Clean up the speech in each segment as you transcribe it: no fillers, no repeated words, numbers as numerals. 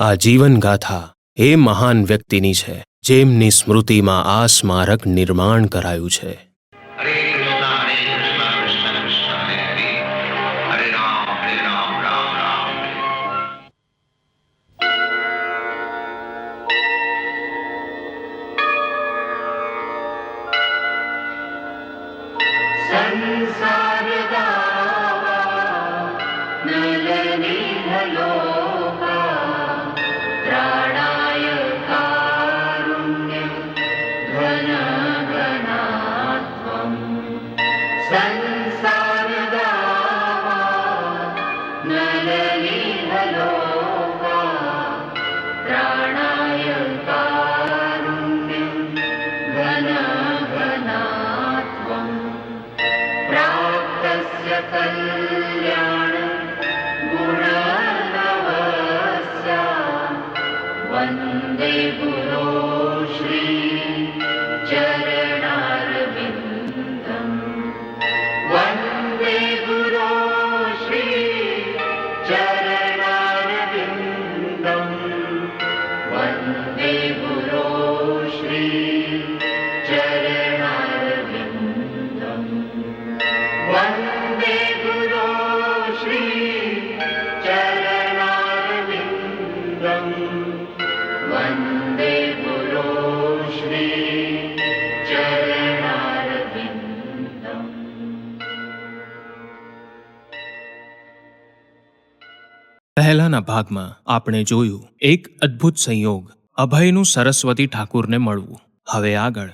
આ જીવન ગાથા એ મહાન વ્યક્તિની છે જેમની સ્મૃતિમાં આ સ્મારક નિર્માણ કરાયું છે. હરે કૃષ્ણ કૃષ્ણ કૃષ્ણ હરે હરે, હરે રામ રામ રામ હરે. પહેલાના ભાગમાં આપણે જોયું એક અદ્ભુત સંયોગ, અભયનું સરસ્વતી ઠાકુરને મળવું. હવે આગળ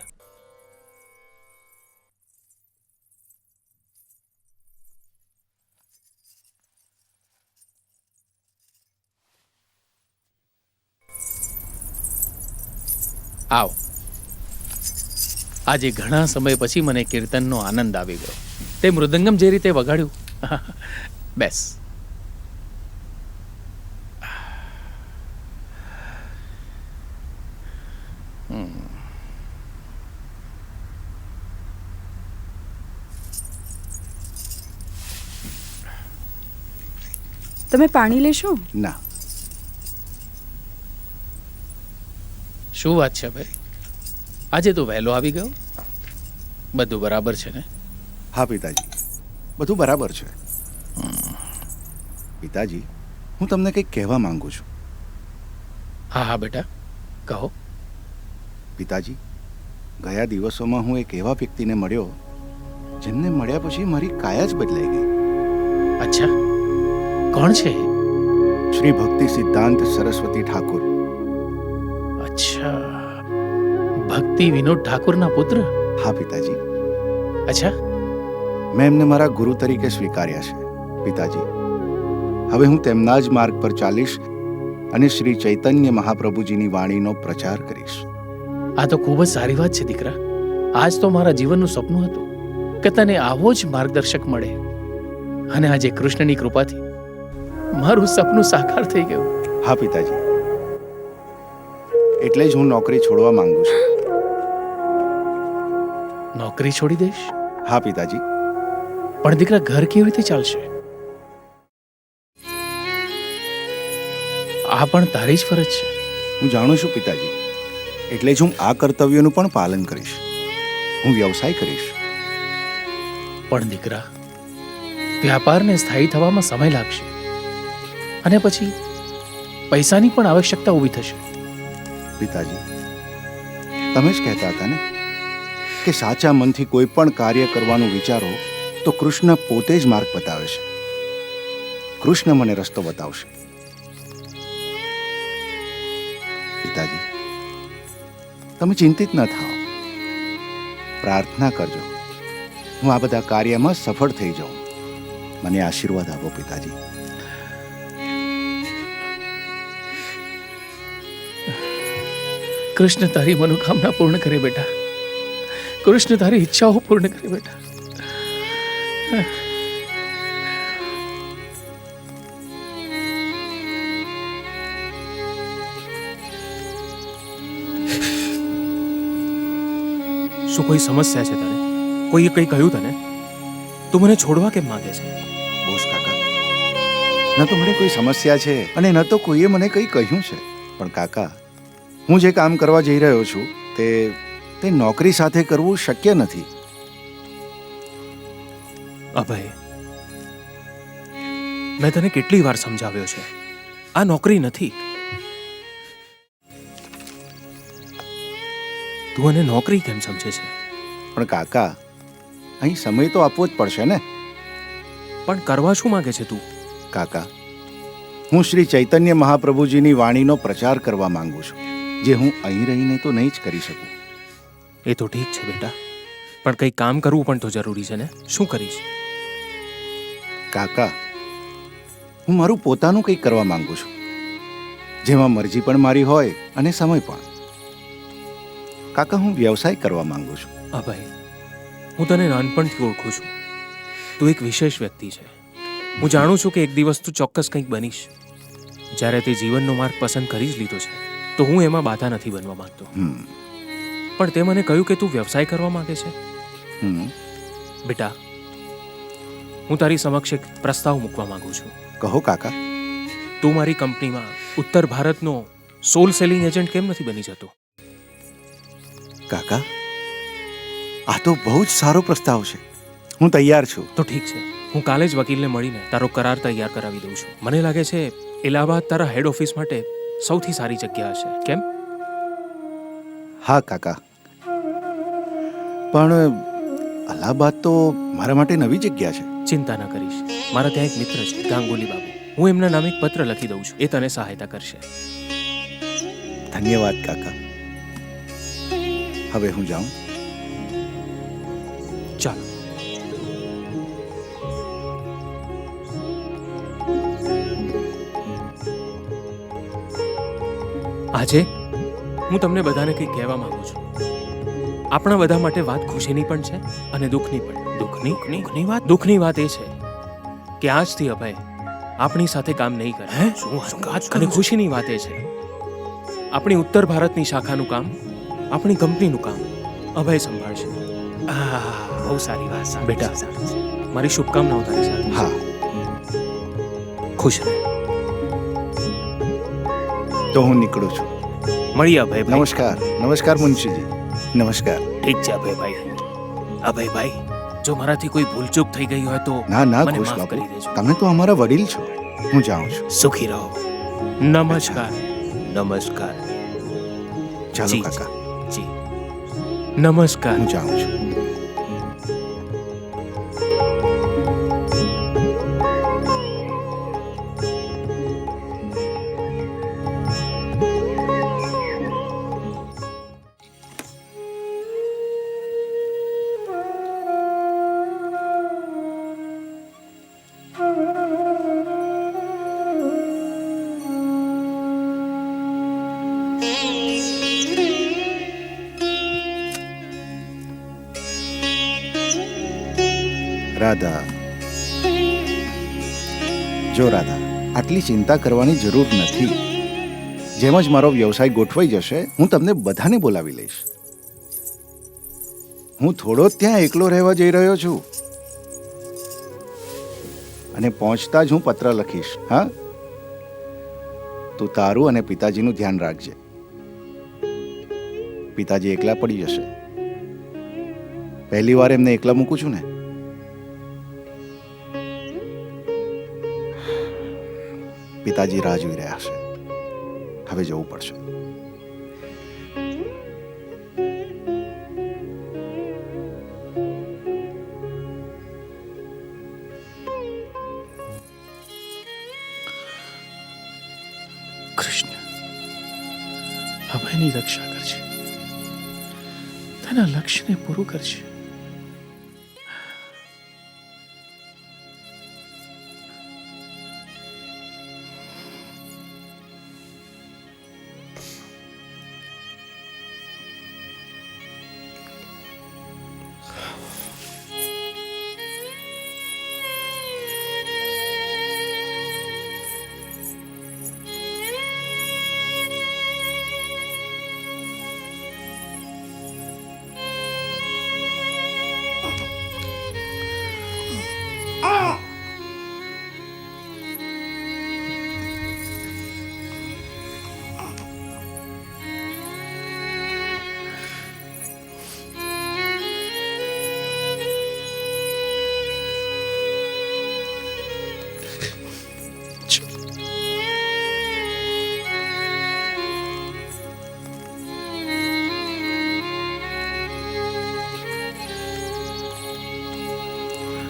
આવ. આજે ઘણા સમય પછી મને કીર્તનનો આનંદ આવી ગયો. તે મૃદંગમ જે રીતે વગાડ્યું, બેસ. તમે પાણી લેશો? ના. શું વાત છે ભાઈ, આજે તો વહેલો આવી ગયો. બધું બરાબર છે ને? હા પિતાજી, બધું બરાબર છે. પિતાજી, હું તમને કંઈક કહેવા માંગુ છું. હા હા બેટા, કહો. પિતાજી, ગયા દિવસોમાં હું એક એવા વ્યક્તિને મળ્યો જેમને મળ્યા પછી મારી કાયા જ બદલાઈ ગઈ. અચ્છા, કોણ છે? શ્રી ભક્તિ સિદ્ધાંત સરસ્વતી ઠાકુર. અચ્છા, ભક્તિ વિનોદ ઠાકુરના પુત્ર? હા પિતાજી. અચ્છા, મેં એમને મારા ગુરુ તરીકે સ્વીકાર્યા છે. પિતાજી, હવે હું તેમના જ માર્ગ પર ચાલીશ અને શ્રી ચૈતન્ય મહાપ્રભુજીની વાણીનો પ્રચાર કરીશ. આ તો ખૂબ જ સારી વાત છે દીકરા. આજ તો મારા જીવનનું સપનું હતું કે તને આવો જ માર્ગદર્શક મળે, અને આજે કૃષ્ણની કૃપાથી મારું સપનું સાકાર થઈ ગયું. હા પિતાજી, એટલે જ હું નોકરી છોડવા માંગુ છું. નોકરી છોડી દઈશ? હા પિતાજી. પણ દીકરા, ઘર કેવી રીતે ચાલશે? આ પણ તારી જ ફરજ છે. હું જાણું છું પિતાજી, એટલે જ હું આ કર્તવ્યોનું પણ પાલન કરીશ. હું વ્યવસાય કરીશ. પણ દીકરા, વ્યાપારને સ્થાયી થવામાં સમય લાગશે, અને પછી પૈસાની પણ આવશ્યકતા ઊભી થશે. પિતાજી, તમે જ કહેતા હતા ને કે સાચા મનથી કોઈ પણ કાર્ય કરવાનું વિચારો તો કૃષ્ણ પોતે જ માર્ગ બતાવે છે. કૃષ્ણ મને રસ્તો બતાવશે. પિતાજી, તમે ચિંતિત ન થાઓ. પ્રાર્થના કરજો હું આ બધા કાર્યમાં સફળ થઈ જાઉં. મને આશીર્વાદ આપો પિતાજી. કૃષ્ણ તારી મનોકામના પૂર્ણ કરે બેટા. કૃષ્ણ તારી ઈચ્છાઓ પૂર્ણ કરે બેટા. શું કોઈ સમસ્યા છે તને? કોઈએ કંઈ કહ્યું તને? તું મને છોડવા કેમ માંગે છે? બોસ કાકા, ન તો મને કોઈ સમસ્યા છે અને ન તો કોઈએ મને કંઈ કહ્યું છે. પણ કાકા, હું જે કામ કરવા જઈ રહ્યો છું તે નોકરી સાથે કરવું શક્ય નથી. અભય, મેં તને કેટલી વાર સમજાવ્યો છે, આ નોકરી નથી. તું આને નોકરી કેમ સમજે છે? પણ કાકા, અહીં સમય તો આપવો જ પડશે ને. પણ કરવા શું માંગે છે તું? કાકા, હું શ્રી ચૈતન્ય મહાપ્રભુજીની વાણીનો પ્રચાર કરવા માંગુ છું, જે હું અહીં રહીને તો નહીં જ કરી શકું. એ તો ઠીક છે બેટા, પણ કંઈ કામ કરવું પણ તો જરૂરી છે ને. શું કરીશ? કાકા, હું મારું પોતાનું કંઈક કરવા માંગુ છું, જેમાં મરજી પણ મારી હોય અને સમય પણ. કાકા, હું વ્યવસાય કરવા માંગુ છું. અભય, હું તને નાનપણથી ઓળખું છું. તું એક વિશેષ વ્યક્તિ છે. હું જાણું છું કે એક દિવસ તું ચોક્કસ કંઈક બનીશ. જ્યારે તે જીવનનો માર્ગ પસંદ કરી જ લીધો છે, તો હું એમાં બાધા નથી બનવા માંગતો. પણ તે મને કહ્યું કે તું વ્યવસાય કરવા માંગે છે. બેટા, હું તારી સમક્ષ એક પ્રસ્તાવ મૂકવા માંગુ છું. કહો કાકા. તું મારી કંપનીમાં ઉત્તર ભારતનો સોલ સેલિંગ એજન્ટ કેમ નથી બની જતો? કાકા, આ તો બહુ જ સારો પ્રસ્તાવ છે. હું તૈયાર છું. તો ઠીક છે, હું કાલે જ વકીલને મળીને તારો કરાર તૈયાર કરાવી દઉં છું. મને લાગે છે ઇલાહાબાદ તારા હેડ ઓફિસ માટે સૌથી સારી જગ્યા હશે. કેમ? હા કાકા, પણ અલ્હાબાદ તો મારા માટે નવી જગ્યા છે. ચિંતા ન કરીશ, મારા ત્યાં એક મિત્ર છે ગાંગુલી બાબુ. હું એમના નામે એક પત્ર લખી દઉં છું, એ તને સહાયતા કરશે. ધન્યવાદ કાકા. હવે હું જાઉં? ચાલો. આજે હું તમને બધાને કંઈક કહેવા માંગુ છું. આપણા બધા માટે વાત ખુશીની પણ છે અને દુઃખની પણ. દુઃખની વાત એ છે કે આજથી અભય આપણી સાથે કામ નહીં કરે. અને ખુશીની વાત એ છે આપણી ઉત્તર ભારતની શાખાનું કામ, આપણી કંપનીનું કામ અભય સંભાળશે. બહુ સારી વાત. બેટા, મારી શુભકામનાઓ તારી સાથે. હા. ખુશ રહે. તો હું નીકળું છું. મળીએ અભય. નમસ્કાર. નમસ્કાર મુનશીજી. નમસ્કાર. ઠીક છે અભયભાઈ. અભયભાઈ, જો મારાથી કોઈ ભૂલચૂક થઈ ગઈ હોય તો ના ના મને ખુશ માફ બાપુ, કરી દેજો. તમે તો અમારા વડીલ છો. હું જાઉં છું. સુખી રહો. નમસ્કાર. નમસ્કાર. ચાલો જી, કાકા, જી. નમસ્કાર. હું જાઉં છું. રાધા, જો રાધા, આટલી ચિંતા કરવાની જરૂર નથી. જેમ જ મારો વ્યવસાય ગોઠવાઈ જશે, હું તમને બધાને બોલાવી લઈશ. હું થોડો જ ત્યાં એકલો રહેવા જઈ રહ્યો છું, અને પહોંચતા જ હું પત્ર લખીશ. હા, તું તારું અને પિતાજીનું ધ્યાન રાખજે. પિતાજી એકલા પડી જશે. પહેલી વાર એમને એકલા મૂકું છું ને. પિતાજી રાહ જોઈ રહ્યા હશે. હવે જવું પડશે. કૃષ્ણ, અભયની રક્ષા કરજે, તેના લક્ષ્યને પૂરું કરજે.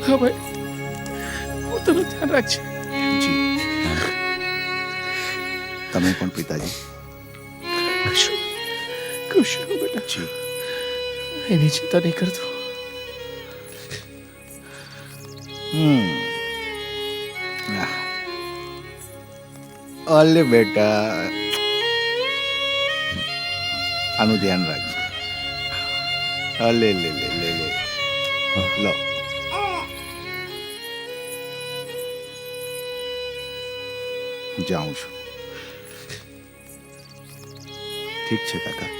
હા ભાઈ, પોતાનું ધ્યાન રાખજે. જી. તમે પણ પિતાજી. કૃષ્ણ બેટા, જી. એની ચિંતા નહીં કરતો. અલે બેટા, આનું ધ્યાન રાખજો. અલે લે લે લે લે લો. જાઉં છું. ઠીક છે કાકા.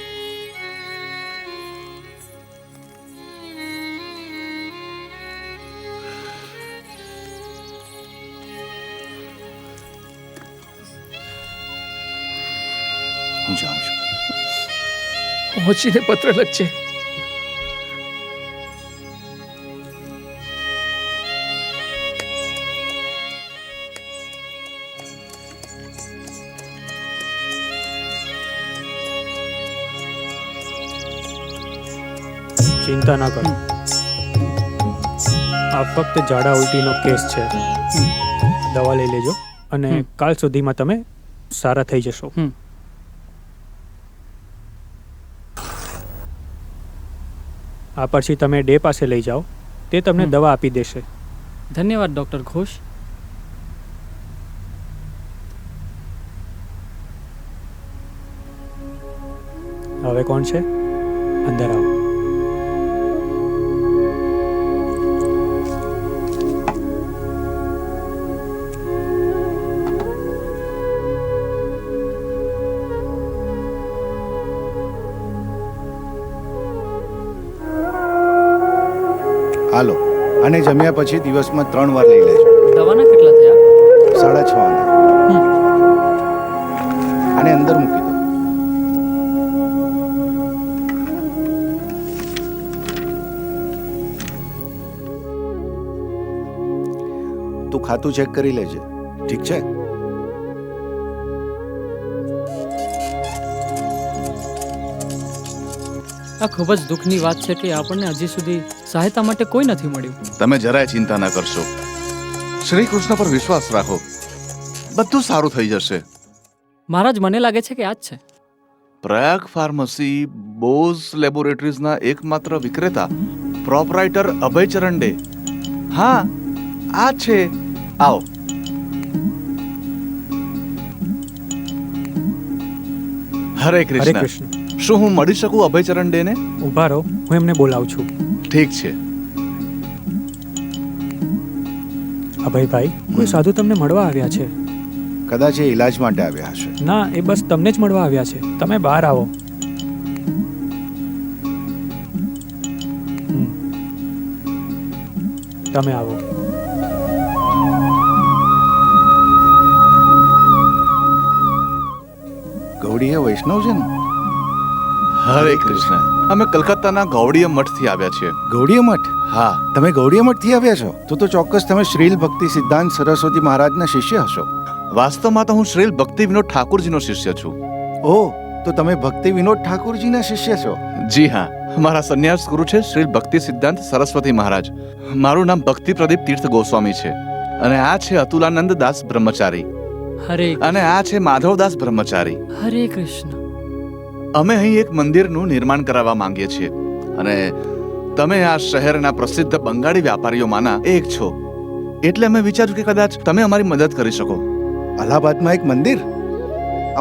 હું જાઉં છું. પહોંચીને પત્ર લખજે. ચિંતા ના કરો, આ ફક્ત ઝાડા ઉલટીનો કેસ છે. દવા લઈ લેજો અને કાલ સુધીમાં તમે સારા થઈ જશો. આ પછી તમે ડે પાસે લઈ જાઓ, તે તમને દવા આપી દેશે. ધન્યવાદ ડૉક્ટર ઘોષ. હવે કોણ છે? અંદર આવો. હાલો, અને જમ્યા પછી દિવસમાં 3 વાર લઈ લેજો. દવાના કેટલા થયા? 6:30 આના. આને અંદર મૂકી દો. તું ખાતું ચેક કરી લેજે, ઠીક છે? આ ખૂબ જ દુઃખની વાત છે કે આપણને હજી સુધી સહાયતા માટે કોઈ નથી મળ્યું. તમે જરાય ચિંતા ના કરશો. શ્રી કૃષ્ણ પર વિશ્વાસ રાખો, બધું સારું થઈ જશે. મહારાજ, મને લાગે છે કે આ જ છે. પ્રયાગ ફાર્મસી બોઝ લેબોરેટરીઝના એકમાત્ર વિક્રેતા પ્રોપરાઇટર અભયચરણ ડે. હા, આ છે. આવો. હરે હરે કૃષ્ણ. કૃષ્ણ. શું હું મળી શકું અભયચરણ ડે ને? ઊભા રહો, હું એમને બોલાવું છું. ઠીક છે. અભયભાઈ, કોઈ સાધુ તમને મળવા આવ્યા છે. કદાચ એ ઈલાજ માટે આવ્યા હશે. ના, એ બસ તમને જ મળવા આવ્યા છે. તમે બહાર આવો. તમે આવો. ગૌડીય વૈષ્ણવ છે ને? હરે કૃષ્ણ. અમે કલકત્તાના ગૌડીય મઠથી આવ્યા છીએ. ગૌડીય મઠ? હા. તમે ગૌડીય મઠથી આવ્યા છો? તો ચોક્કસ તમે શ્રીલ ભક્તિ સિદ્ધાંત સરસ્વતી મહારાજના શિષ્ય હશો. વાસ્તવમાં તો હું શ્રીલ ભક્તિ વિનોદ ઠાકુરજીનો શિષ્ય છું. ઓહ, તો તમે ભક્તિ વિનોદ ઠાકુરજીના શિષ્ય છો? જી હા, મારા સંન્યાસ ગુરુ છે શ્રીલ ભક્તિ સિદ્ધાંત સરસ્વતી મહારાજ. મારું નામ ભક્તિ પ્રદીપ તીર્થ ગોસ્વામી છે અને આ છે અતુલાનંદ દાસ બ્રહ્મચારી હરે અને આ છે માધવદાસ બ્રહ્મચારી. હરે કૃષ્ણ. અમે અહીં એક મંદિરનું નિર્માણ કરાવવા માંગીએ છીએ અને તમે આ શહેરના પ્રસિદ્ધ બંગાળી વ્યાપારીઓમાંના એક છો, એટલે અમે વિચાર્યું કે કદાચ તમે અમારી મદદ કરી શકો. અલ્હાબાદમાં એક મંદિર?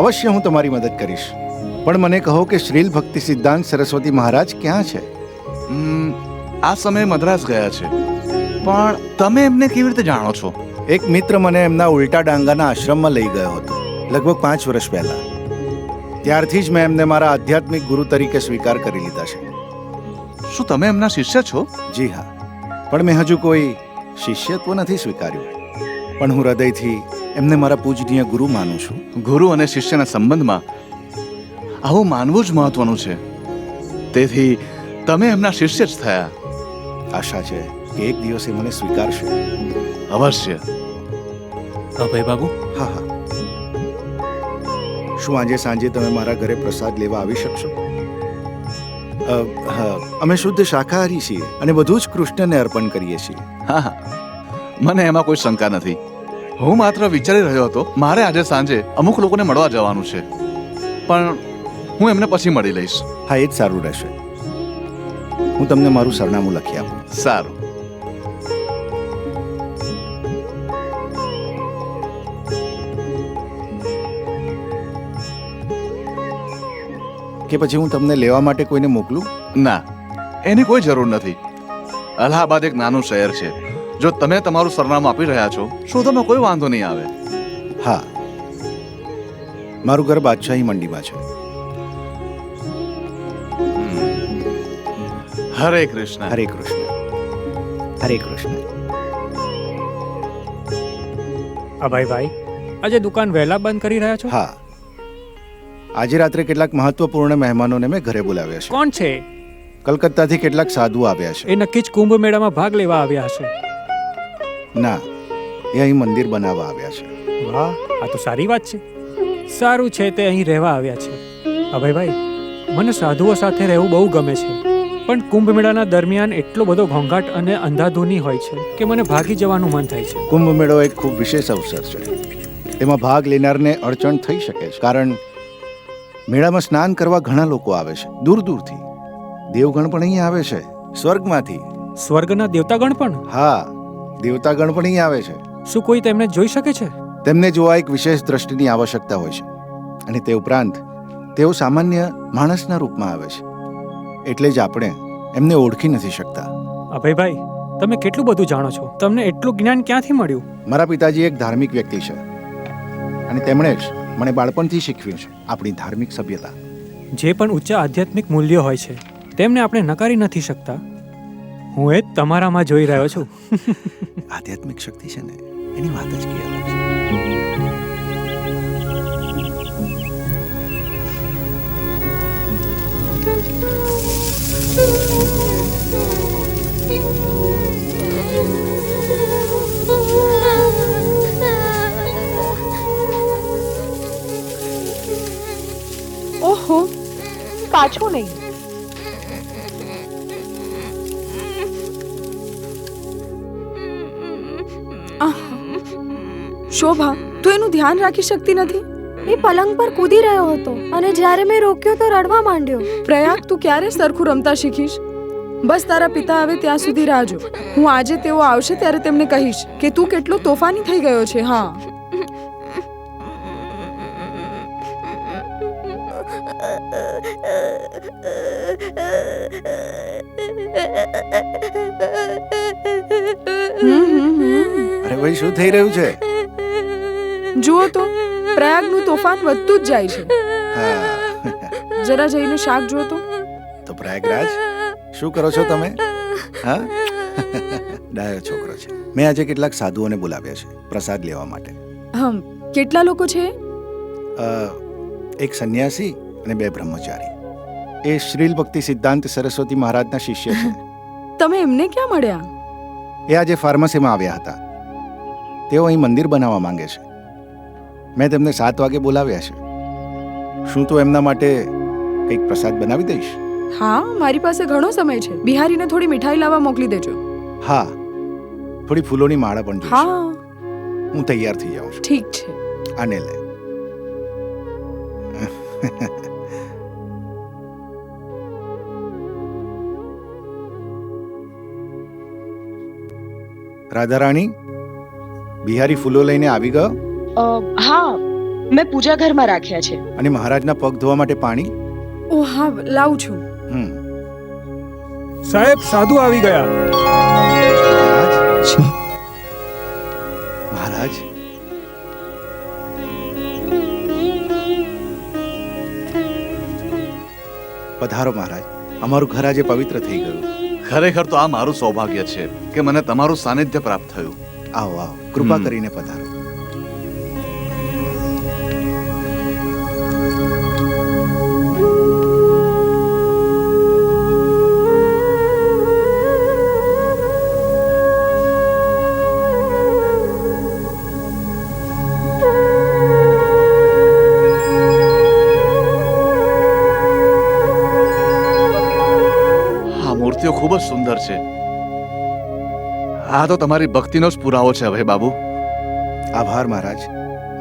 અવશ્ય હું તમારી મદદ કરીશ, પણ મને કહો કે શ્રીલ ભક્તિ સિદ્ધાંત સરસ્વતી મહારાજ ક્યાં છે? આ સમયે મદ્રાસ ગયા છે, પણ તમે એમને કેવી રીતે જાણો છો? એક મિત્ર મને એમના ઉલટા ડાંગાના આશ્રમમાં લઈ ગયો હતો લગભગ 5 વર્ષ પહેલા. ત્યારથી જ મેં એમને મારા આધ્યાત્મિક ગુરુ તરીકે સ્વીકાર કરી લીધા છે. શું તમે એમના શિષ્ય છો? જી હા, પણ મેં હજુ કોઈ શિષ્યત્વ નથી સ્વીકાર્યું, પણ હું હૃદયથી એમને મારા પૂજનીય ગુરુ માનું છું. ગુરુ અને શિષ્યના સંબંધમાં આવું માનવું જ મહત્વનું છે. તેથી તમે એમના શિષ્ય જ થયા. આશા છે કે એક દિવસે મને સ્વીકારશે. અવશ્ય. અભય બાબુ, હા હા. શું આજે સાંજે તમે મારા ઘરે પ્રસાદ લેવા આવી શકશો? હા, અમે શુદ્ધ શાકાહારી છીએ અને બધું જ કૃષ્ણને અર્પણ કરીએ છીએ. હા હા, મને એમાં કોઈ શંકા નથી. હું માત્ર વિચારી રહ્યો હતો, મારે આજે સાંજે અમુક લોકોને મળવા જવાનું છે, પણ હું એમને પછી મળી લઈશ. હા, એ જ સારું રહેશે. હું તમને મારું સરનામું લખી આપું. સારું. કે પછી હું તમને લેવા માટે કોઈને મોકલું? ના, એની કોઈ જરૂર નથી. અલ્હાબાદ એક નાનું શહેર છે. જો તમે તમારું સરનામું આપી રહ્યા છો, શોધવામાં કોઈ વાંધો નહીં આવે. હા, મારું ઘર બાદશાહી મંડીમાં છે. હરે કૃષ્ણ. હરે કૃષ્ણ. હરે કૃષ્ણ. અભયભાઈ, આજે દુકાન વહેલા બંધ કરી રહ્યા છો? હા, આજે રાત્રે કેટલાક મહત્વપૂર્ણ મહેમાનોને મેં ઘરે બોલાવ્યા છે. કોણ છે? કલકત્તાથી કેટલાક સાધુ આવ્યા છે. એ નક્કી જ કુંભ મેળામાં ભાગ લેવા આવ્યા હશે. ના, એ અહીં મંદિર બનાવવા આવ્યા છે. વાહ, આ તો સારી વાત છે. સારું છે તે અહીં રહેવા આવ્યા છે. અભયભાઈ, મને સાધુઓ સાથે રહેવું બહુ ગમે છે, પણ કુંભ મેળાના દરમિયાન એટલો બધો ઘોંઘાટ અને અંધાધૂની હોય છે કે મને ભાગી જવાનું મન થાય છે. કુંભ મેળો એક ખૂબ વિશેષ અવસર છે. તેમાં ભાગ લેનારને અડચણ થઈ શકે છે, કારણ મેળામાં સ્નાન કરવા ઘણા લોકો આવે છે, દૂર દૂરથી. દેવગણ પણ અહીં આવે છે, સ્વર્ગમાંથી. સ્વર્ગના દેવતાગણ પણ? હા, દેવતાગણ પણ અહીં આવે છે. શું કોઈ તેમને જોઈ શકે છે? તેમને જોવા એક વિશેષ દ્રષ્ટિની આવશ્યકતા હોય છે, અને તે ઉપરાંત તેઓ સામાન્ય માણસના રૂપમાં આવે છે, એટલે જ આપણે એમને ઓળખી નથી શકતા. અભયભાઈ, તમે કેટલું બધું જાણો છો. તમને એટલું જ્ઞાન ક્યાંથી મળ્યું? મારા પિતાજી એક ધાર્મિક વ્યક્તિ છે, અને તેમણે જ મને બાળપણથી શીખવ્યું છે આપણી ધાર્મિક સભ્યતા. જે પણ ઊંચા આધ્યાત્મિક મૂલ્યો હોય છે તેમને આપણે નકારી નથી શકતા. હું એ જ તમારામાં જોઈ રહ્યો છું. આધ્યાત્મિક શક્તિ છે ને, એની વાત જ કંઈ અલગ છે. ઓહો, પાછો નહીં. શોભા, તું એનું ધ્યાન રાખી શકતી નથી? એ પલંગ પર કૂદી રહ્યો હતો અને જ્યારે મેં રોક્યો તો રડવા માંડ્યો. પ્રયાગ, તું ક્યારે સરખું રમતા શીખીશ? બસ તારા પિતા આવે ત્યાં સુધી રાહ જો. હું આજે તેઓ આવશે ત્યારે તેમને કહીશ કે તું કેટલો તોફાની થઈ ગયો છે. હા, અરે ભાઈ, શું થઈ રહ્યું છે? જુઓ તો પ્રયાગનું તોફાન વધતું જ જાય છે. હા, જરા જઈને શાક જુઓ તો. તો પ્રયાગરાજ, શું કરો છો તમે? હા, ડાયો છોકરો છે. મેં આજે કેટલાક સાધુઓને બોલાવ્યા છે પ્રસાદ લેવા માટે. કેટલા લોકો છે? એક સંન્યાસી અને 2 બ્રહ્મચારી. એ શ્રીલ ભક્તિ સિદ્ધાંત સરસ્વતી મહારાજના શિષ્ય છે. તમે એમને ક્યાં મળ્યા? એ આજે ફાર્મસીમાં આવ્યા હતા. તેઓ અહીં મંદિર બનાવવા માંગે છે. મેં તેમને 7 વાગે બોલાવ્યા છે. શું તું એમના માટે કંઈક પ્રસાદ બનાવી દઈશ? હા, મારી પાસે ઘણો સમય છે. બિહારીને થોડી મીઠાઈ લાવવા મોકલી દેજો. હા, થોડી ફૂલોની માળા પણ જોઈશે. હા, હું તૈયાર થઈ જાઉં છું. ઠીક છે. આને લે. રાધારાણી, બિહારી ફૂલો લઈને આવી ગયો? હા, મેં પૂજા ઘરમાં રાખ્યા છે. અને મહારાજના પગ ધોવા માટે પાણી? ઓ હા, લાવું છું. સાહેબ, સાધુ આવી ગયા. મહારાજ, પધારો મહારાજ. અમારું ઘર આજે પવિત્ર થઈ ગયું. ખરેખર તો આ મારું સૌભાગ્ય છે કે મને તમારું સાનિધ્ય પ્રાપ્ત થયું. આવો આવો, કૃપા કરીને પધારો. મૂર્તિઓ ખૂબ જ સુંદર છે. આ તો તમારી ભક્તિનો જ પુરાવો છે અભય બાબુ. આભાર મહારાજ.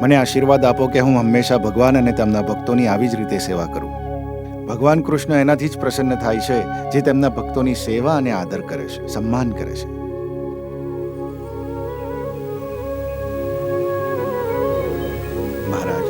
મને આશીર્વાદ આપો કે હું હંમેશા ભગવાન અને તેમના ભક્તોની આવી જ રીતે સેવા કરું. ભગવાન કૃષ્ણ એનાથી જ પ્રસન્ન થાય છે જે તેમના ભક્તોની સેવા અને આદર કરે છે, સન્માન કરે છે. મહારાજ,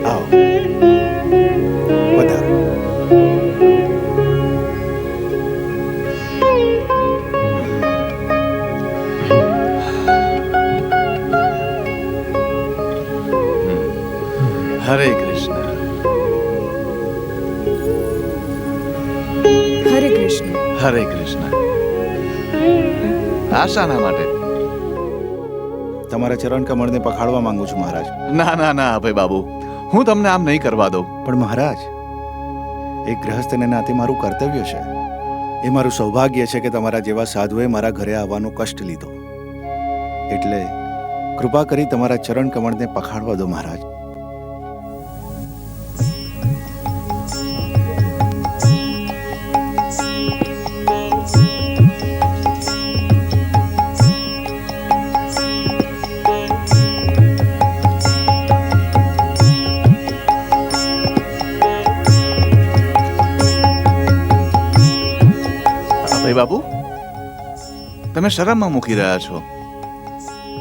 આવો, પધારો. હરે કૃષ્ણ. હરે કૃષ્ણ. હરે કૃષ્ણ. આ શાના માટે? તમારા ચરણ કમળને પખાડવા માંગુ છું મહારાજ. ના ના ના અભય બાબુ, હું તમને આમ નહીં કરવા દઉં. પણ મહારાજ, એક ગૃહસ્થને નાતે મારું કર્તવ્ય છે. એ મારું સૌભાગ્ય છે કે તમારા જેવા સાધુએ મારા ઘરે આવવાનો કષ્ટ લીધો. એટલે કૃપા કરી તમારા ચરણ કમળને પખાડવા દો મહારાજ. અભય બાબુ, તમે શરમમાં મૂકી રહ્યા છો.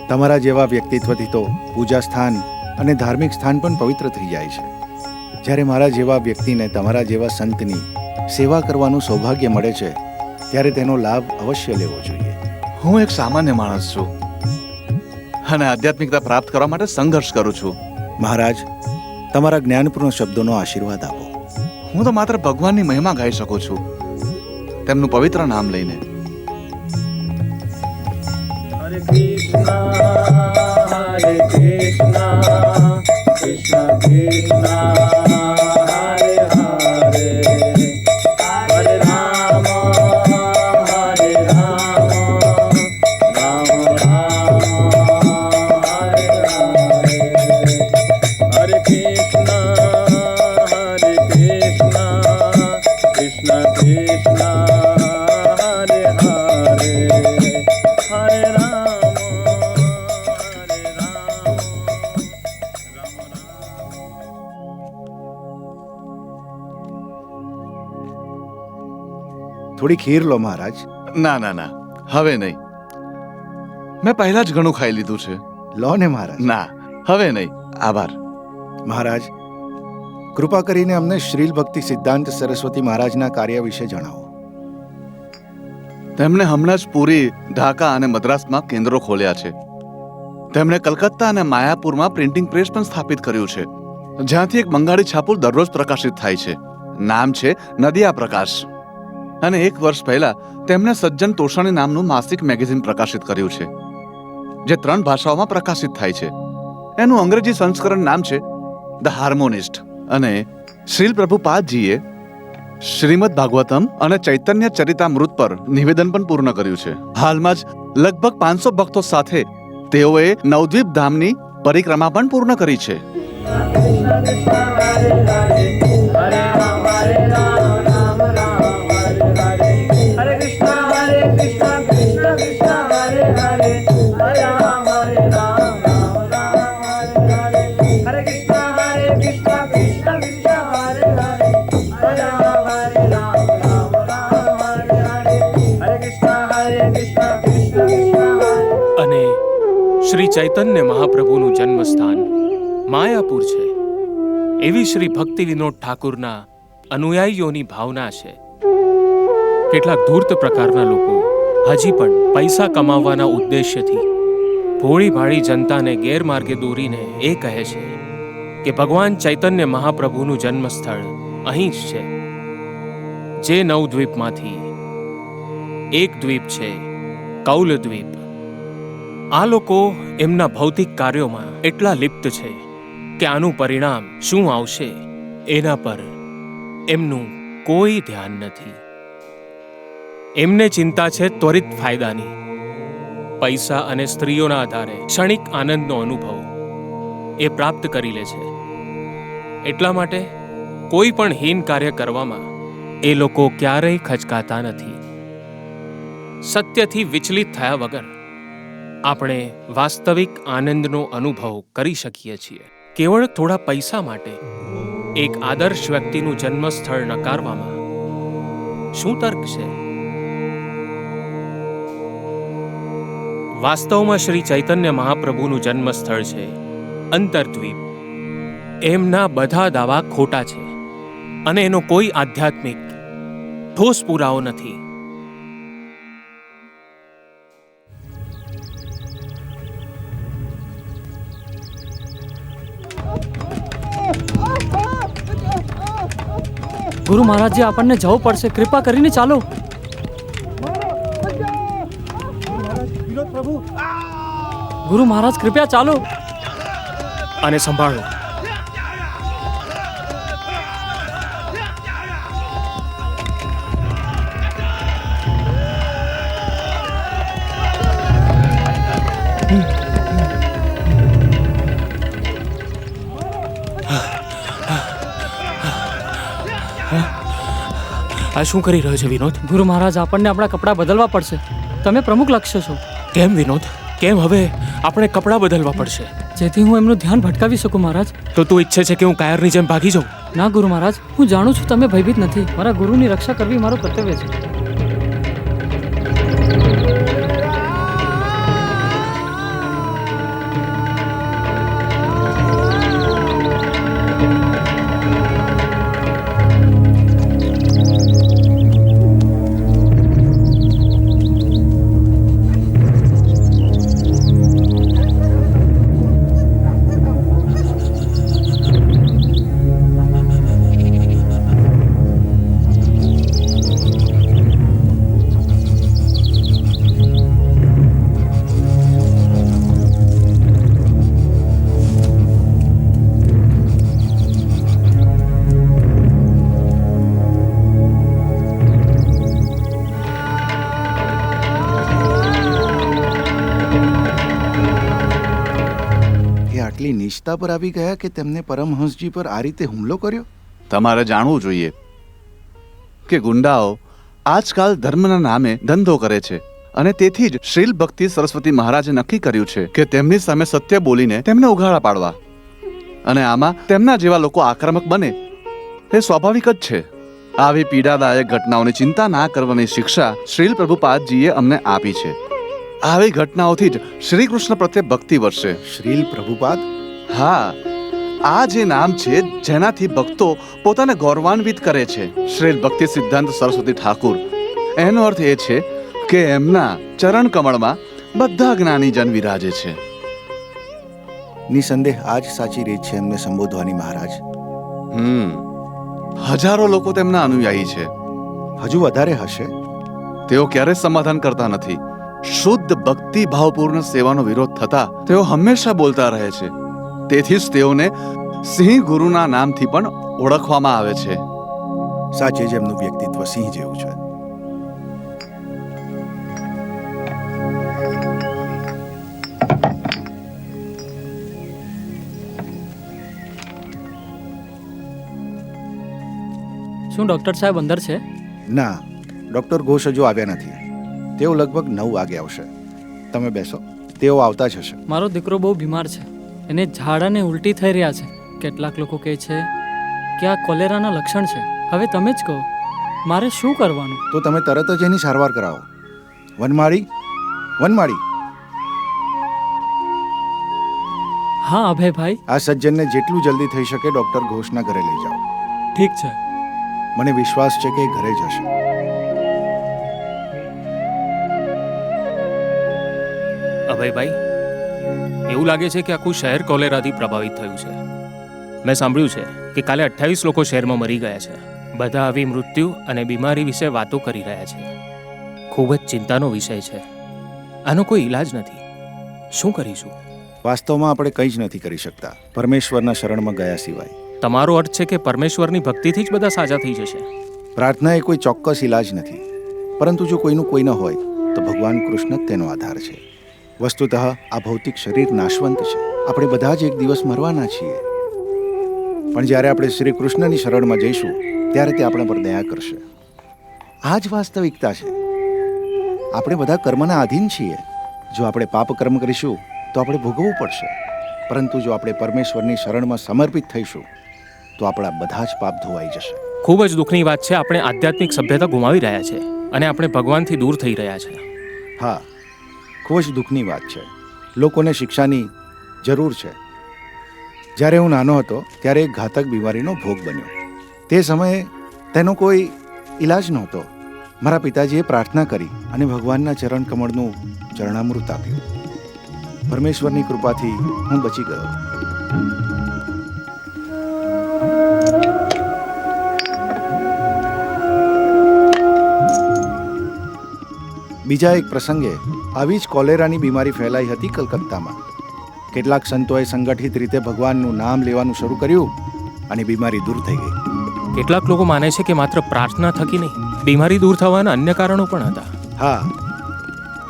તમારા જેવા વ્યક્તિત્વથી તો પૂજા સ્થાન અને ધાર્મિક સ્થાન પણ પવિત્ર થઈ જાય છે. જ્યારે મારા જેવા વ્યક્તિને તમારા જેવા સંતની સેવા કરવાનું સૌભાગ્ય મળે છે ત્યારે તેનો લાભ અવશ્ય લેવો જોઈએ. હું એક સામાન્ય માણસ છું અને આધ્યાત્મિકતા પ્રાપ્ત કરવા માટે સંઘર્ષ કરું છું. મહારાજ, તમારા જ્ઞાનપૂર્ણ શબ્દોનો આશીર્વાદ આપો. હું તો માત્ર ભગવાનની મહિમા ગાઈ શકું છું, તેમનું પવિત્ર નામ લઈને. હરે કૃષ્ણ હરે કૃષ્ણ કૃષ્ણ કૃષ્ણ હરે હરે હરે રામ હરે રામ રામ રામ હરે હરે હરે કૃષ્ણ હરે કૃષ્ણ કૃષ્ણ કૃષ્ણ હરે હરે હરે રામ થોડી ખીર લો મહારાજ. ના ના ના, હવે નહીં. મેં પહેલા જ ઘણું ખાઈ લીધું છે. લો ને મહારાજ. ના, હવે નહીં. આભાર. મહારાજ, કૃપા કરીને અમને શ્રીલ ભક્તિ સિદ્ધાંત સરસ્વતી મહારાજના કાર્ય વિશે જણાવો. તેમણે હમણાં જ પુરી, ઢાકા અને મદ્રાસમાં કેન્દ્રો ખોલ્યા છે. તેમણે કલકત્તા અને માયાપુરમાં પ્રિન્ટિંગ પ્રેસ પણ સ્થાપિત કર્યું છે, જ્યાંથી એક બંગાળી છાપું દરરોજ પ્રકાશિત થાય છે. નામ છે નદિયા પ્રકાશ. અને 1 વર્ષ પહેલા તેમણે સજ્જન તોષણી નામનું માસિક મેગેઝિન પ્રકાશિત કર્યું છે, જે 3 ભાષાઓમાં પ્રકાશિત થાય છે. એનું અંગ્રેજી સંસ્કરણ નામ છે ધ હાર્મોનિસ્ટ. અને શ્રીલ પ્રભુપાદજીએ શ્રીમદ ભાગવતમ અને ચૈતન્ય ચરિતામૃત પર નિવેદન પણ પૂર્ણ કર્યું છે. હાલમાં જ લગભગ 500 ભક્તો સાથે તેઓએ નવદ્વીપ ધામની પરિક્રમા પણ પૂર્ણ કરી છે. અને શ્રી ચૈતન્ય મહાપ્રભુનું જન્મસ્થાન માયાપુર છે એવી શ્રી ભક્તિ વિનોદ ઠાકુરના અનુયાયીઓની ભાવના છે. કેટલાક ધૂર્ત પ્રકારના લોકો હજી પણ પૈસા કમાવવાના ઉદ્દેશ્યથી ભોળી ભાળી જનતાને ગેરમાર્ગે દોરીને એ કહે છે કે ભગવાન ચૈતન્ય મહાપ્રભુનું જન્મસ્થળ અહીં જ છે. જે 9 દ્વીપમાંથી એક દ્વીપ છે કૌલ દ્વીપ. આ લોકો એમના ભૌતિક કાર્યોમાં એટલા લિપ્ત છે કે આનું પરિણામ શું આવશે એના પર એમનું કોઈ ધ્યાન નથી. એમને ચિંતા છે ત્વરિત ફાયદાની. પૈસા અને સ્ત્રીઓના આધારે ક્ષણિક આનંદનો અનુભવ એ પ્રાપ્ત કરી લે છે. એટલા માટે કોઈ પણ હીન કાર્ય કરવામાં એ લોકો ક્યારેય ખચકાતા નથી. સત્યથી વિચલિત થયા વગર આપણે વાસ્તવિક આનંદનો અનુભવ કરી શકીએ છીએ. કેવળ થોડા પૈસા માટે એક આદર્શ વ્યક્તિનું જન્મસ્થળ નકારવામાં શું તર્ક છે? વાસ્તવમાં શ્રી ચૈતન્ય મહાપ્રભુનું જન્મસ્થળ છે અંતરદ્વીપ. એમના બધા દાવા ખોટા છે અને એનો કોઈ આધ્યાત્મિક ઠોસ પુરાવો નથી. ગુરુ મહારાજજી, આપણને જવું પડશે. કૃપા કરીને ચાલો. ગુરુ મહારાજ, કૃપયા ચાલો. અને સંભાળો, આ શું કરી રહ્યો છે વિનોદ? ગુરુ મહારાજ, આપણને આપણા કપડાં બદલવા પડશે. તમે પ્રમુખ લક્ષ્ય છો. કેમ વિનોદ? કેમ હવે આપણે કપડાં બદલવા પડશે? જેથી હું એમનું ધ્યાન ભટકાવી શકું મહારાજ. તો તું ઈચ્છે છે કે હું કાયરની જેમ ભાગી જાઉં? ના ગુરુ મહારાજ, હું જાણું છું તમે ભયભીત નથી. મારા ગુરુની રક્ષા કરવી મારું કર્તવ્ય છે. આટલી નીચતા પર આવી ગયા કે તેમને પરમહંસજી પર આ રીતે હુમલો કર્યો? તમારે જાણવું જોઈએ કે ગુંડાઓ આજકાલ ધર્મના નામે ધંધો કરે છે અને તેથી જ શ્રીલ ભક્તિ સરસ્વતી મહારાજે નક્કી કર્યું છે કે તેમની સામે સત્ય બોલીને તેમને ઉઘાડા પાડવા. અને આમાં તેમના જેવા લોકો આક્રમક બને એ સ્વાભાવિક જ છે. આવી પીડાદાયક ઘટનાઓની ચિંતા ના કરવાની શિક્ષા શ્રીલ પ્રભુપાદજીએ અમને આપી છે. આવી ઘટનાઓથી જ શ્રી કૃષ્ણ પ્રત્યે ભક્તિ વધશે. શ્રીલ પ્રભુપાદ? હા, આ જે નામ છે જેનાથી ભક્તો પોતાને ગૌરવાન્વિત કરે છે, શ્રીલ ભક્તિ સિદ્ધાંત સરસ્વતી ઠાકુર. એનો અર્થ એ છે કે એમના ચરણ કમળમાં બધા જ્ઞાની જન વિરાજે છે. નિસંદેહ આ જ સાચી રીત છે એમને સંબોધવાની મહારાજ. હજારો લોકો તેમના અનુયાયી છે. હજુ વધારે હશે. તેઓ ક્યારેય સમાધાન કરતા નથી. શુદ્ધ ભક્તિ ભાવપૂર્ણ સેવાનો વિરોધ થતા તેઓ હંમેશા બોલતા રહે છે. તેથી જ તેઓને સિંહ ગુરુના નામથી પણ ઓળખવામાં આવે છે. સાચે જ એમનું વ્યક્તિત્વ સિંહ જેવું છે. શું ડોક્ટર સાહેબ અંદર છે? ના, ડોક્ટર ઘોષ હજુ આવ્યા નથી. તેઓ લગભગ 9 વાગે આવશે. તમે બેસો, તેઓ આવતા જ હશે. મારો દીકરો બહુ બીમાર છે. એને ઝાડા ને ઉલટી થઈ રહ્યા છે. કેટલાક લોકો કહે છે કે આ કોલેરાના લક્ષણ છે. હવે તમે જ કહો, મારે શું કરવાનું? તો તમે તરત જ એની સારવાર કરાવો. વનમાળી, વનમાળી. હા અભયભાઈ. આ સજ્જનને જેટલું જલ્દી થઈ શકે ડોક્ટર ઘોષના ઘરે લઈ જાઓ. ઠીક છે. મને વિશ્વાસ છે કે એ ઘરે જ હશે. અભયભાઈ, એવું લાગે છે કે આખું શહેર કોલેરાથી પ્રભાવિત થયું છે. મેં સાંભળ્યું છે કે કાલે 28 લોકો શહેરમાં મરી ગયા છે. બધા આવી મૃત્યુ અને બીમારી વિશે વાતો કરી રહ્યા છે. ખૂબ જ ચિંતાનો વિષય છે. આનો કોઈ ઈલાજ નથી. શું કરીશું? વાસ્તવમાં આપણે કંઈ જ નથી કરી શકતા પરમેશ્વરના શરણમાં ગયા સિવાય. તમારો અર્થ છે કે પરમેશ્વરની ભક્તિથી જ બધા સાજા થઈ જશે? પ્રાર્થના એ કોઈ ચોક્કસ ઇલાજ નથી, પરંતુ જો કોઈનું કોઈ ન હોય તો ભગવાન કૃષ્ણ જ તેનો આધાર છે. વસ્તુતઃ આ ભૌતિક શરીર નાશવંત છે. આપણે બધા જ એક દિવસ મરવાના છીએ, પણ જ્યારે આપણે શ્રી કૃષ્ણની શરણમાં જઈશું ત્યારે તે આપણા પર દયા કરશે. આ જ વાસ્તવિકતા છે. આપણે બધા કર્મના આધીન છીએ. જો આપણે પાપ કર્મ કરીશું તો આપણે ભોગવવું પડશે, પરંતુ જો આપણે પરમેશ્વરની શરણમાં સમર્પિત થઈશું તો આપણા બધા જ પાપ ધોવાઈ જશે. ખૂબ જ દુઃખની વાત છે, આપણે આધ્યાત્મિક સભ્યતા ગુમાવી રહ્યા છે અને આપણે ભગવાનથી દૂર થઈ રહ્યા છે. હા, ખૂબ જ દુઃખની વાત છે. લોકોને શિક્ષાની જરૂર છે. જ્યારે હું નાનો હતો ત્યારે એક ઘાતક બીમારીનો ભોગ બન્યો. તે સમયે તેનો કોઈ ઈલાજ નહોતો. મારા પિતાજીએ પ્રાર્થના કરી અને ભગવાનના ચરણ કમળનું ચરણામૃત આપ્યું. પરમેશ્વરની કૃપાથી હું બચી ગયો. બીજા એક પ્રસંગે આવી જ કોલેરાની બીમારી ફેલાઈ હતી કલકત્તામાં. કેટલાક સંતોએ સંગઠિત રીતે ભગવાનનું નામ લેવાનું શરૂ કર્યું અને બીમારી દૂર થઈ ગઈ. કેટલાક લોકો માને છે કે માત્ર પ્રાર્થના થકી નહીં, બીમારી દૂર થવાના અન્ય કારણો પણ હતા. હા,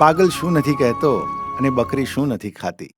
પાગલ શું નથી કહેતો અને બકરી શું નથી ખાતી.